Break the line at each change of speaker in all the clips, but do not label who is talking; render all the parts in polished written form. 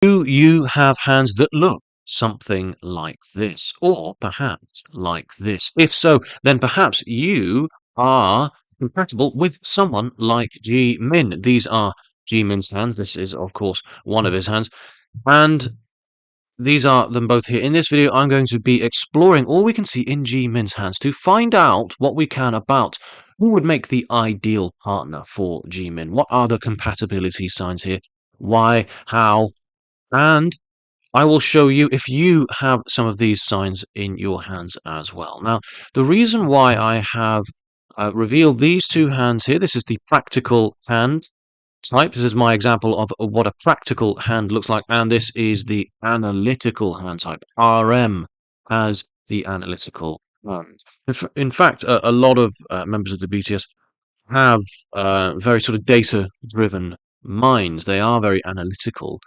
Do you have hands that look something like this, or perhaps like this? If so, then perhaps you are compatible with someone like Jimin. These are Jimin's hands. This is, of course, one of his hands. And these are them both here. In this video, I'm going to be exploring all we can see in Jimin's hands to find out what we can about who would make the ideal partner for Jimin. What are the compatibility signs here? Why? How? And I will show you if you have some of these signs in your hands as well. Now, the reason why I have revealed these two hands here, this is the practical hand type. This is my example of what a practical hand looks like, and this is the analytical hand type, RM, as the analytical hand. In fact, a lot of members of the BTS have very sort of data-driven minds. They are very analytical.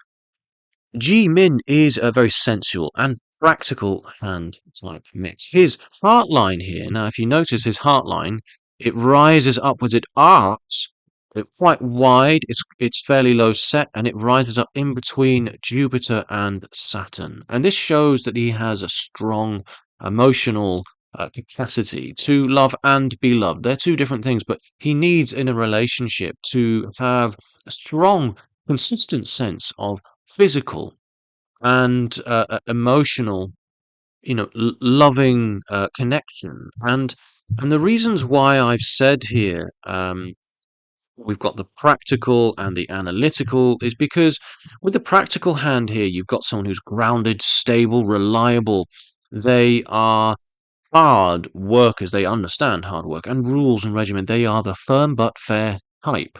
Jimin is a very sensual and practical hand type mix. His heart line here, now if you notice his heart line, it rises upwards, it arcs quite wide, it's fairly low set, and it rises up in between Jupiter and Saturn. And this shows that he has a strong emotional capacity to love and be loved. They're two different things, but he needs in a relationship to have a strong, consistent sense of physical and emotional, loving connection. And the reasons why I've said here, we've got the practical and the analytical, is because with the practical hand here, you've got someone who's grounded, stable, reliable. They are hard workers. They understand hard work and rules and regimen. They are the firm but fair type.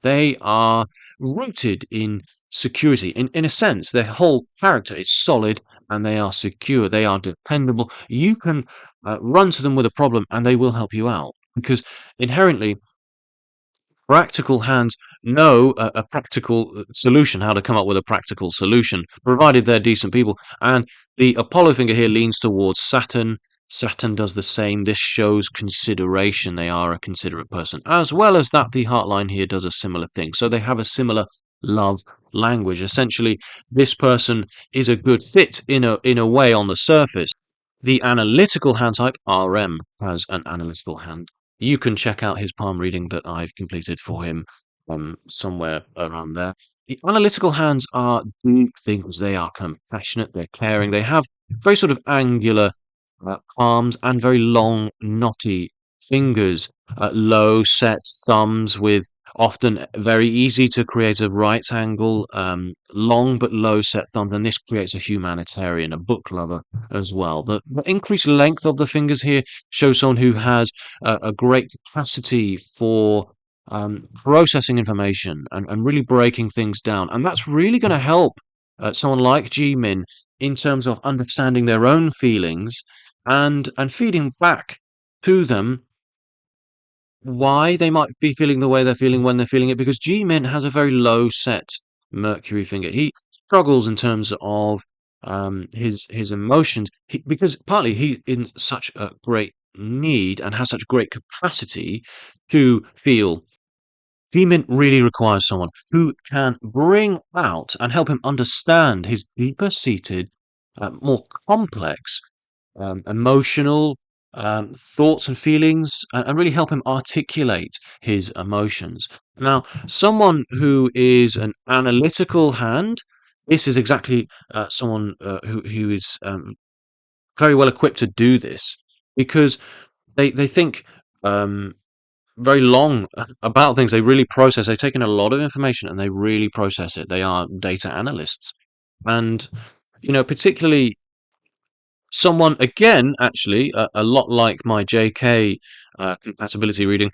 They are rooted in security. In a sense, their whole character is solid and they are secure. They are dependable. You can run to them with a problem and they will help you out because inherently, practical hands know a practical solution, how to come up with a practical solution, provided they're decent people. And the Apollo finger here leans towards Saturn. Saturn does the same. This shows consideration. They are a considerate person. As well as that, the heartline here does a similar thing. So they have a similar love language. Essentially, this person is a good fit in a way on the surface. The analytical hand type, RM, has an analytical hand. You can check out his palm reading that I've completed for him somewhere around there. The analytical hands are deep thinkers. They are compassionate. They're caring. They have very sort of angular palms and very long, knotty fingers. Low set thumbs with often very easy to create a right angle, long but low set thumbs, and this creates a humanitarian, a book lover as well. The increased length of the fingers here shows someone who has a great capacity for processing information and really breaking things down. And that's really going to help someone like Jimin in terms of understanding their own feelings and feeding back to them why they might be feeling the way they're feeling when they're feeling it, because G-Min has a very low set Mercury finger. He struggles in terms of his emotions because partly he's in such a great need and has such great capacity to feel. G-Min really requires someone who can bring out and help him understand his deeper seated, more complex emotional thoughts and feelings and really help him articulate his emotions. Now, someone who is an analytical hand, this is exactly someone who is very well equipped to do this because they think very long about things. They really process. They take in a lot of information and they really process it. They are data analysts, and particularly someone again, actually, a lot like my JK compatibility reading,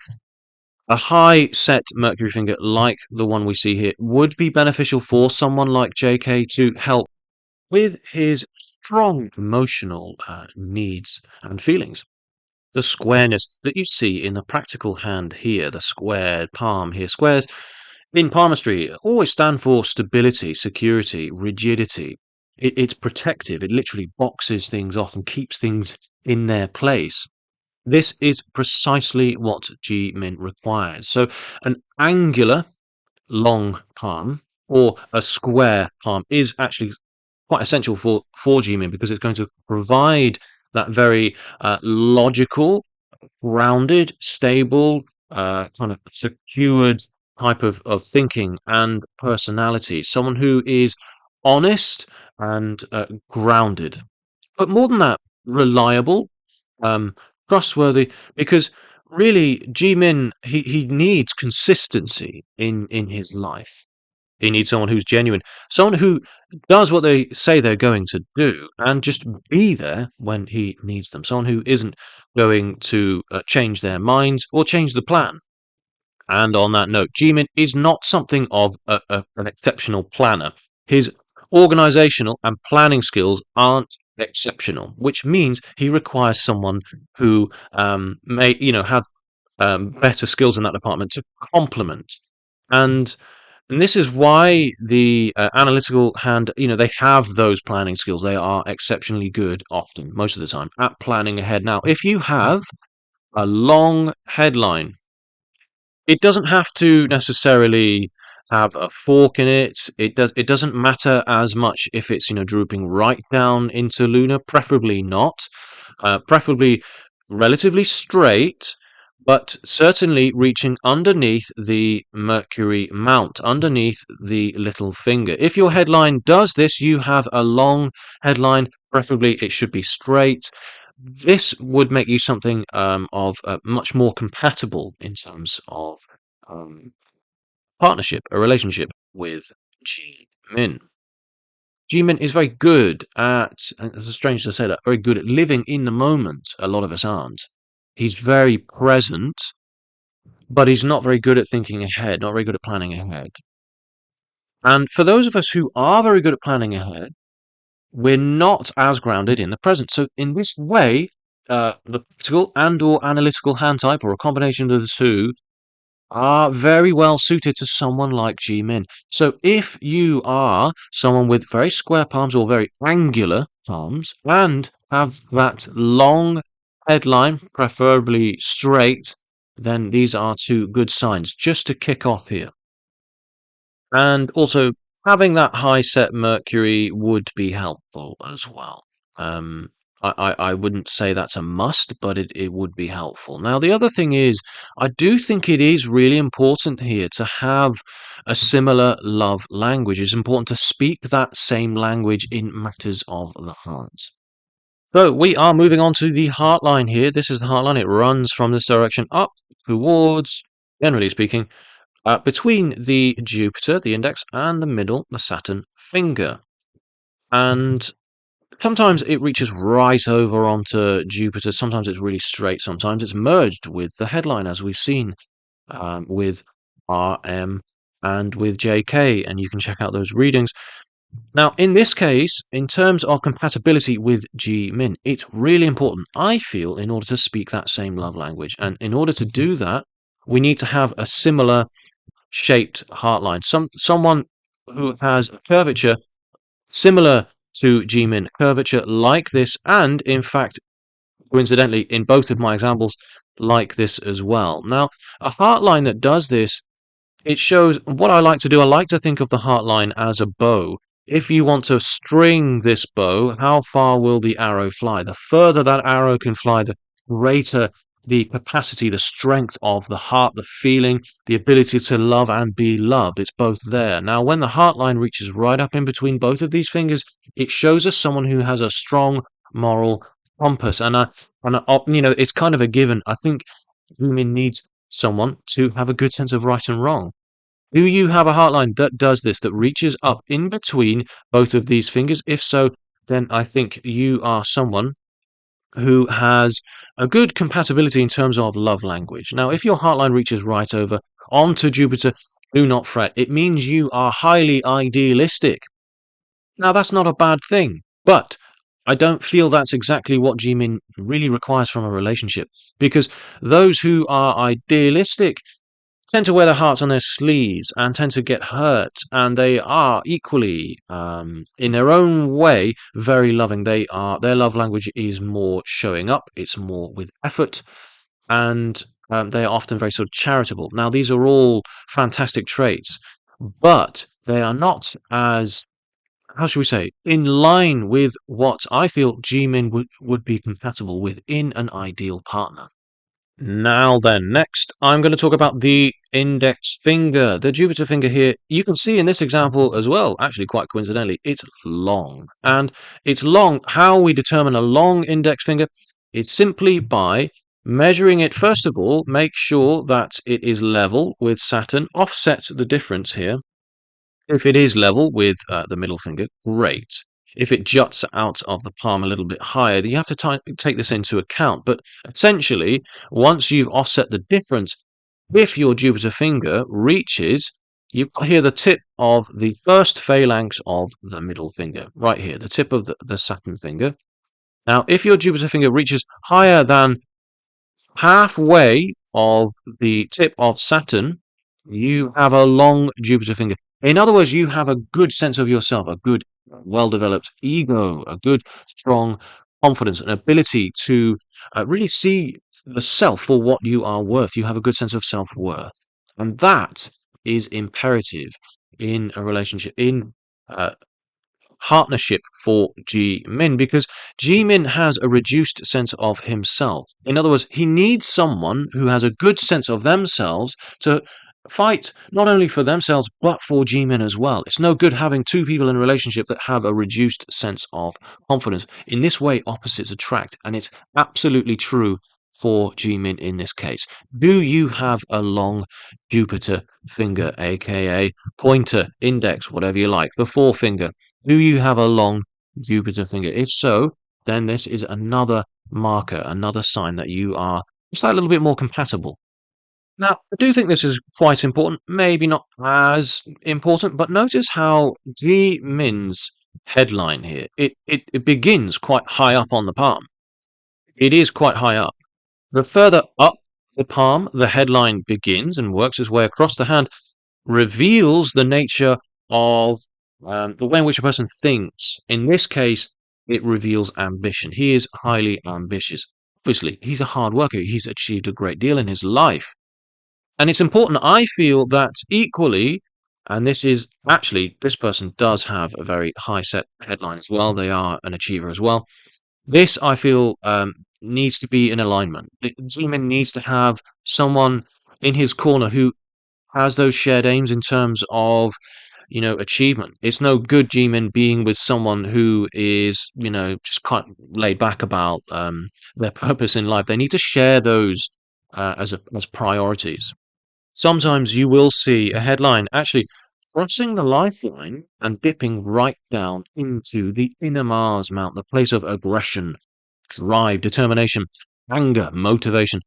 a high set Mercury finger like the one we see here would be beneficial for someone like JK to help with his strong emotional needs and feelings. The squareness that you see in the practical hand here, the squared palm here, squares in palmistry always stand for stability, security, rigidity. It's protective. It literally boxes things off and keeps things in their place. This is precisely what G Min requires. So an angular long palm or a square palm is actually quite essential for Jimin because it's going to provide that very logical, grounded, stable, kind of secured type of thinking and personality. Someone who is honest and grounded, but more than that, reliable, um, trustworthy. Because really, Jimin he needs consistency in his life. He needs someone who's genuine, someone who does what they say they're going to do, and just be there when he needs them. Someone who isn't going to change their minds or change the plan. And on that note, Jimin is not something of an exceptional planner. His organizational and planning skills aren't exceptional, which means he requires someone who may, have better skills in that department to complement. And and this is why the analytical hand, they have those planning skills. They are exceptionally good often, most of the time, at planning ahead. Now, if you have a long headline, it doesn't have to necessarily have a fork in it. It doesn't matter as much if it's, drooping right down into lunar, preferably not. Preferably relatively straight, but certainly reaching underneath the Mercury mount, underneath the little finger. If your headline does this, you have a long headline. Preferably, it should be straight. This would make you something of much more compatible in terms of um, partnership, a relationship with Jimin. Jimin is very good at, and it's strange to say that, very good at living in the moment. A lot of us aren't. He's very present, but he's not very good at thinking ahead, not very good at planning ahead. And for those of us who are very good at planning ahead, we're not as grounded in the present. So in this way, the practical and or analytical hand type, or a combination of the two, are very well suited to someone like Jimin. So if you are someone with very square palms or very angular palms and have that long headline, preferably straight, then these are two good signs just to kick off here. And also, having that high set Mercury would be helpful as well. Um, I wouldn't say that's a must, but it would be helpful. Now, the other thing is, I do think it is really important here to have a similar love language. It's important to speak that same language in matters of the heart. So we are moving on to the Heartline here. This is the Heartline. It runs from this direction up towards, generally speaking, between the Jupiter, the index, and the middle, the Saturn finger. And sometimes it reaches right over onto Jupiter. Sometimes it's really straight. Sometimes it's merged with the headline, as we've seen with RM and with JK. And you can check out those readings. Now, in this case, in terms of compatibility with Jimin, it's really important, I feel, in order to speak that same love language. And in order to do that, we need to have a similar shaped heartline. Someone who has a curvature similar to Jimin, curvature like this, and in fact, coincidentally, in both of my examples, like this as well. Now, a heartline that does this, it shows what I like to do. I like to think of the heartline as a bow. If you want to string this bow, how far will the arrow fly? The further that arrow can fly, the greater the capacity, the strength of the heart, the feeling, the ability to love and be loved. It's both there. Now, when the heartline reaches right up in between both of these fingers, it shows us someone who has a strong moral compass. It's kind of a given. I think human needs someone to have a good sense of right and wrong. Do you have a heartline that does this, that reaches up in between both of these fingers? If so, then I think you are someone who has a good compatibility in terms of love language. Now, if your heartline reaches right over onto Jupiter, do not fret. It means you are highly idealistic. Now, that's not a bad thing, but I don't feel that's exactly what Jimin really requires from a relationship, because those who are idealistic tend to wear their hearts on their sleeves and tend to get hurt, and they are equally, in their own way, very loving. Their love language is more showing up, it's more with effort, and they are often very sort of charitable. Now, these are all fantastic traits, but They are not as, how should we say, in line with what I feel Jimin would be compatible with in an ideal partner. Now then, next, I'm going to talk about the index finger. The Jupiter finger here, you can see in this example as well, actually quite coincidentally, it's long. And it's long, how we determine a long index finger is simply by measuring it. First of all, make sure that it is level with Saturn, offset the difference here. If it is level with the middle finger, great. If it juts out of the palm a little bit higher, you have to take this into account. But essentially, once you've offset the difference, if your Jupiter finger reaches, you've got here the tip of the first phalanx of the middle finger, right here, the tip of the Saturn finger. Now, if your Jupiter finger reaches higher than halfway of the tip of Saturn, you have a long Jupiter finger. In other words, you have a good sense of yourself, a good, well-developed ego, a good, strong confidence, an ability to really see the self for what you are worth. You have a good sense of self-worth. And that is imperative in a relationship, in uh, partnership for Jimin, because Jimin has a reduced sense of himself. In other words, he needs someone who has a good sense of themselves to fight not only for themselves but for Jimin as well. It's no good having two people in a relationship that have a reduced sense of confidence. In this way, opposites attract, and it's absolutely true for Jimin in this case. Do you have a long Jupiter finger, aka pointer, index, whatever you like, the forefinger? Do you have a long Jupiter finger? If so, then this is another marker, another sign that you are just a little bit more compatible. Now, I do think this is quite important, maybe not as important, but notice how G Min's headline here, it begins quite high up on the palm. It is quite high up. The further up the palm the headline begins and works its way across the hand, reveals the nature of the way in which a person thinks. In this case, it reveals ambition. He is highly ambitious. Obviously, he's a hard worker. He's achieved a great deal in his life. And it's important, I feel, that equally, and this is actually, this person does have a very high set headline as well. They are an achiever as well. This, I feel, needs to be in alignment. Zeman needs to have someone in his corner who has those shared aims in terms of, achievement. It's no good G-Men being with someone who is, just kind of laid back about their purpose in life. They need to share those as priorities. Sometimes you will see a headline actually crossing the lifeline and dipping right down into the inner Mars Mount, the place of aggression, drive, determination, anger, motivation.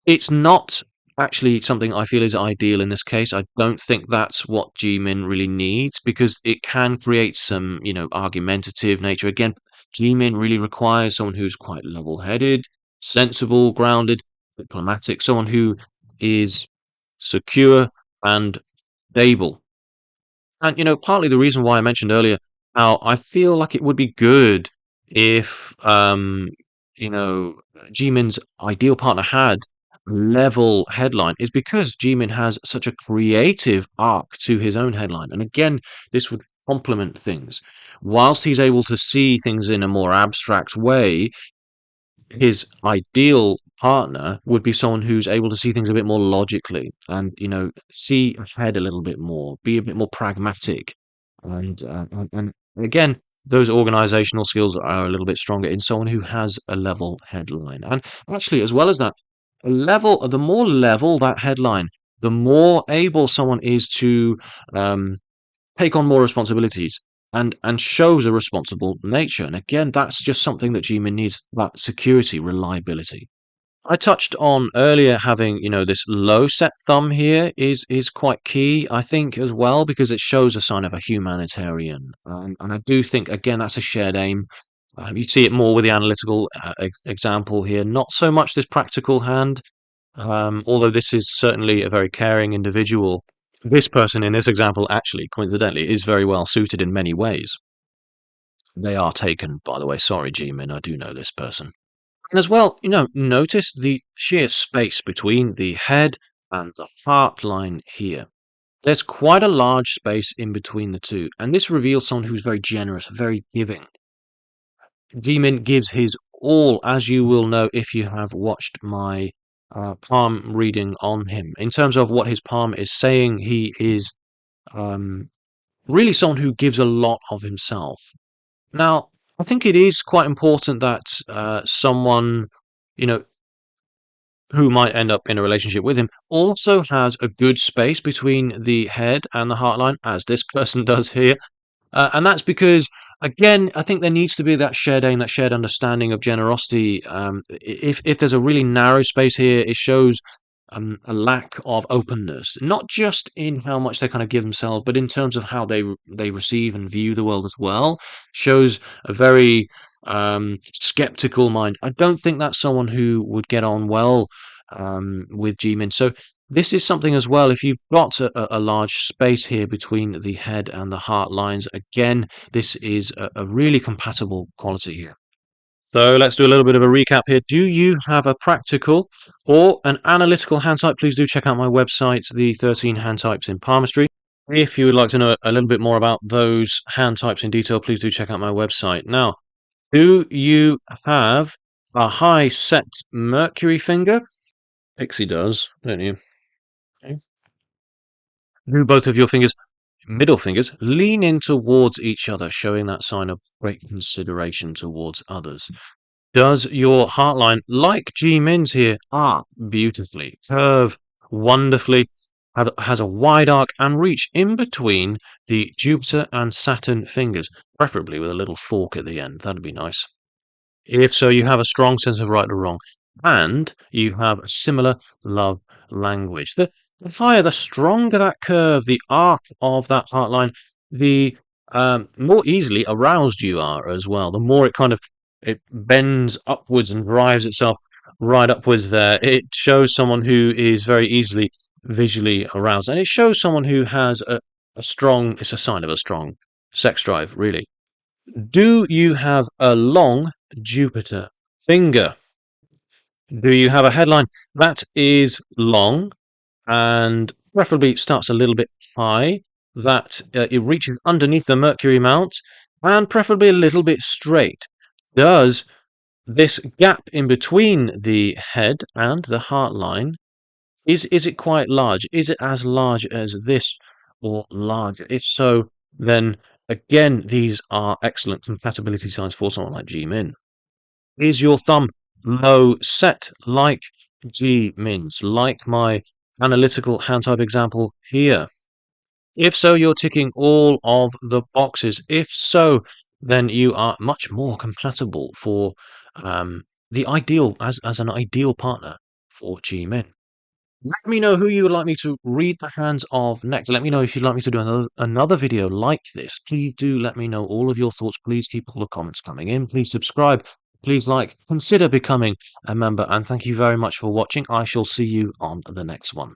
It's not actually something I feel is ideal in this case. I don't think that's what G-Min really needs because it can create some, argumentative nature. Again, G-Min really requires someone who's quite level-headed, sensible, grounded, diplomatic, someone who is secure and stable. And, partly the reason why I mentioned earlier how I feel like it would be good if, you know, Jimin's ideal partner had level headline is because Jimin has such a creative arc to his own headline. And again, this would complement things. Whilst he's able to see things in a more abstract way, his ideal partner would be someone who's able to see things a bit more logically and, see ahead a little bit more, be a bit more pragmatic. And again, those organizational skills are a little bit stronger in someone who has a level headline. And actually, as well as that, the more level that headline, the more able someone is to take on more responsibilities and shows a responsible nature. And again, that's just something that Gmin needs, that security, reliability. I touched on earlier having, this low set thumb here is quite key, I think, as well, because it shows a sign of a humanitarian. And I do think, again, that's a shared aim. You see it more with the analytical example here, not so much this practical hand, although this is certainly a very caring individual. This person in this example actually, coincidentally, is very well suited in many ways. They are taken, by the way. Sorry, G-Min, I do know this person. And as well, notice the sheer space between the head and the heart line here. There's quite a large space in between the two, and this reveals someone who's very generous, very giving. Jimin gives his all, as you will know if you have watched my palm reading on him. In terms of what his palm is saying, he is um, really someone who gives a lot of himself. Now, I think it is quite important that someone, you know, who might end up in a relationship with him also has a good space between the head and the heart line, as this person does here. And that's because, again, I think there needs to be that shared aim, that shared understanding of generosity. If there's a really narrow space here, it shows a lack of openness, not just in how much they kind of give themselves, but in terms of how they receive and view the world as well. Shows a very skeptical mind. I don't think that's someone who would get on well with Jimin. So this is something as well. If you've got a large space here between the head and the heart lines, again, this is a really compatible quality here. So let's do a little bit of a recap here. Do you have a practical or an analytical hand type? Please do check out my website, the 13 hand types in Palmistry. If you would like to know a little bit more about those hand types in detail, please do check out my website. Now, do you have a high set Mercury finger? Pixie does, don't you? Okay. Do both of your fingers, middle fingers, lean in towards each other, showing that sign of great consideration towards others. Does your heart line, like G Min's here, arc beautifully, curve wonderfully, has a wide arc and reach in between the Jupiter and Saturn fingers, preferably with a little fork at the end. That'd be nice. If so, you have a strong sense of right or wrong, and you have a similar love language. The higher, the stronger that curve, the arc of that heart line, the more easily aroused you are as well. The more it bends upwards and drives itself right upwards there. It shows someone who is very easily visually aroused, and it shows someone who has a strong. It's a sign of a strong sex drive, really. Do you have a long Jupiter finger? Do you have a headline that is long and preferably starts a little bit high, that it reaches underneath the Mercury mount, and preferably a little bit straight? Does this gap in between the head and the heart line, is it quite large? Is it as large as this or larger? If so, then again, these are excellent compatibility signs for someone like Jimin. Is your thumb low set like Jimin's, like my analytical hand type example here? If so, you're ticking all of the boxes. If so, then you are much more compatible for the ideal as an ideal partner for Jimin. Let me know who you would like me to read the hands of next. Let me know if you'd like me to do another video like this. Please do let me know all of your thoughts. Please keep all the comments coming in. Please subscribe. Please like. Consider becoming a member. And thank you very much for watching. I shall see you on the next one.